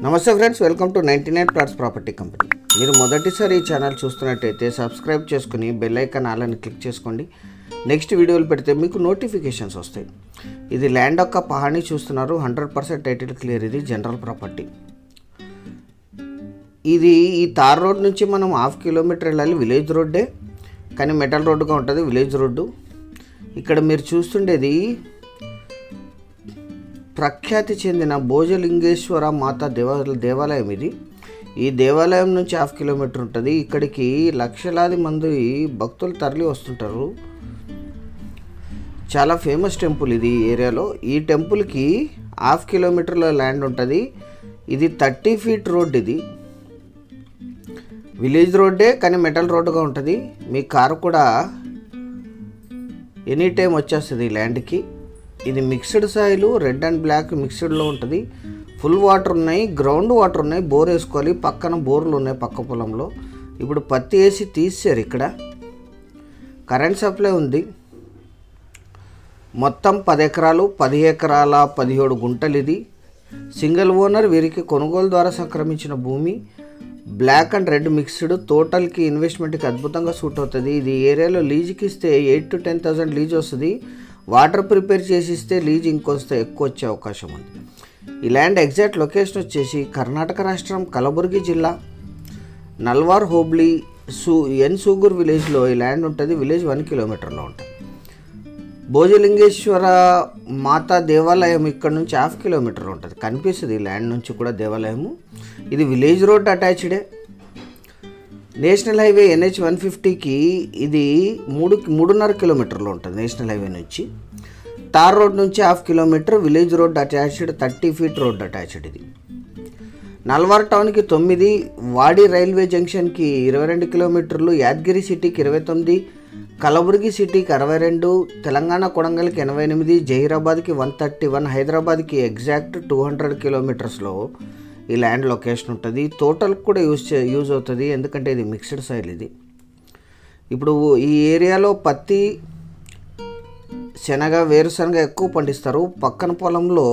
నమస్తే friends, welcome to 99 plots property company. మీరు మొదటిసారి ఈ ఛానల్ చూస్తున్నట్టయితే సబ్స్క్రైబ్ చేసుకుని బెల్ ఐకాన్ ఆలని క్లిక్ చేసుకోండి. నెక్స్ట్ వీడియోలు పెడితే మీకు నోటిఫికేషన్స్ వస్తాయి. ఇది ల్యాండ్ యొక్క పహాణి చూస్తున్నారు. 100% టైటిల్ క్లియర్. ఇది జనరల్ ప్రాపర్టీ. ఇది ఈ తార్ రోడ్ నుంచి మనం 1/2 కిలోమీటర్ వెళ్ళాలి. విలేజ్ రోడ్డే, కానీ మెటల్ రోడ్డుగా ఉంటుంది విలేజ్ రోడ్డు. ఇక్కడ మీరు చూస్తుండేది ప్రఖ్యాతి చెందిన భోజలింగేశ్వర మాత దేవాలయం. ఇది ఈ దేవాలయం నుంచి 1/2 కిలోమీటర్ ఉంటుంది. ఇక్కడికి లక్షలాది మంది భక్తులు తరలి వస్తుంటారు. చాలా ఫేమస్ టెంపుల్ ఇది ఈ ఏరియాలో. ఈ టెంపుల్కి 1/2 కిలోమీటర్ల ల్యాండ్ ఉంటుంది. ఇది 30 ఫీట్ రోడ్. ఇది విలేజ్ రోడ్డే, కానీ మెటల్ రోడ్డుగా ఉంటుంది. మీ కారు కూడా ఎనీ టైం వచ్చేస్తుంది ఈ ల్యాండ్కి. ఇది mixed soil, red and black మిక్స్డ్లో ఉంటుంది. ఫుల్ వాటర్ ఉన్నాయి, గ్రౌండ్ వాటర్ ఉన్నాయి. బోర్ వేసుకోవాలి. పక్కన బోర్లు ఉన్నాయి పక్క పొలంలో. ఇప్పుడు పత్తి వేసి తీసారు. ఇక్కడ కరెంట్ సప్లై ఉంది. మొత్తం 10 ఎకరాలు, 10 ఎకరాల 17 గుంటలు. ఇది సింగిల్ ఓనర్. వీరికి కొనుగోలు ద్వారా సంక్రమించిన భూమి. Black and red mixed. టోటల్కి ఇన్వెస్ట్మెంట్కి అద్భుతంగా సూట్ అవుతుంది. ఇది ఏరియాలో లీజుకి ఇస్తే 8,000 to 10,000 లీజ్ వస్తుంది. వాటర్ ప్రిపేర్ చేసి ఇస్తే లీజ్ ఇంకొస్తే ఎక్కువ వచ్చే అవకాశం ఉంది. ఈ ల్యాండ్ ఎగ్జాక్ట్ లొకేషన్ వచ్చేసి కర్ణాటక రాష్ట్రం కలబుర్గి జిల్లా నల్వార్ హోబ్లీ సూగూర్ విలేజ్లో ఈ ల్యాండ్ ఉంటుంది. విలేజ్ 1 కిలోమీటర్లో ఉంటుంది. భోజలింగేశ్వర మాతా దేవాలయం ఇక్కడ నుంచి 1/2 కిలోమీటర్ ఉంటుంది. కనిపిస్తుంది ఈ ల్యాండ్ నుంచి కూడా దేవాలయము. ఇది విలేజ్ రోడ్ అటాచ్డే. నేషనల్ హైవే NH 150కి ఇది 3.5 కిలోమీటర్లో ఉంటుంది. నేషనల్ హైవే నుంచి తార్ రోడ్ నుంచి 1/2 kilometre. Village road attached, 30 feet road attached. ఇది నల్వార్ టౌన్కి 9, వాడి రైల్వే జంక్షన్కి 22 కిలోమీటర్లు, యాదగిరి సిటీకి 29, కలబుర్గి సిటీకి 62, తెలంగాణ కొడంగల్కి 88, జహీరాబాద్కి 131, హైదరాబాద్కి ఎగ్జాక్ట్ 200 కిలోమీటర్స్లో ఈ ల్యాండ్ లొకేషన్ ఉంటుంది. టోటల్ కూడా యూజ్ అవుతుంది, ఎందుకంటే ఇది మిక్స్డ్ సాయిల్. ఇది ఇప్పుడు ఈ ఏరియాలో పత్తి, శనగ, వేరుశనగ ఎక్కువ పండిస్తారు. పక్కన పొలంలో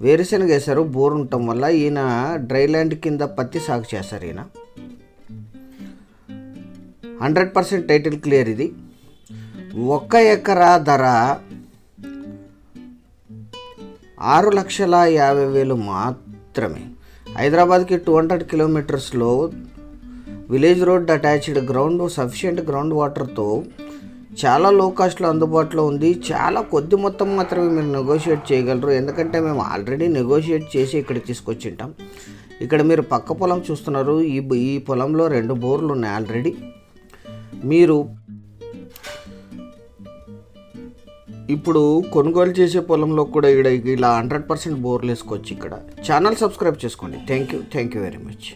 వేరుశనగ వేశారు. బోర్ ఉండటం వల్ల ఈయన డ్రై ల్యాండ్ కింద పత్తి సాగు చేస్తారు. ఈయన 100% టైటిల్ క్లియర్. ఇది 1 ఎకరా ధర 6,50,000 మాత్రమే. హైదరాబాద్కి 200 కిలోమీటర్స్లో village road attached, sufficient ground వాటర్తో చాలా లో కాస్ట్లో అందుబాటులో ఉంది. చాలా కొద్ది మొత్తం మాత్రమే మీరు నెగోషియేట్ చేయగలరు, ఎందుకంటే మేము ఆల్రెడీ నెగోషియేట్ చేసి ఇక్కడ తీసుకొచ్చి ఉంటాం. ఇక్కడ మీరు పక్క పొలం చూస్తున్నారు. ఈ పొలంలో 2 బోర్లు ఉన్నాయి ఆల్రెడీ. మీరు ఇప్పుడు కొనుగోలు చేసే పొలంలో కూడా ఇలా 100% బోర్లు వేసుకోవచ్చు. ఇక్కడ ఛానల్ సబ్స్క్రైబ్ చేసుకోండి. Thank you very much.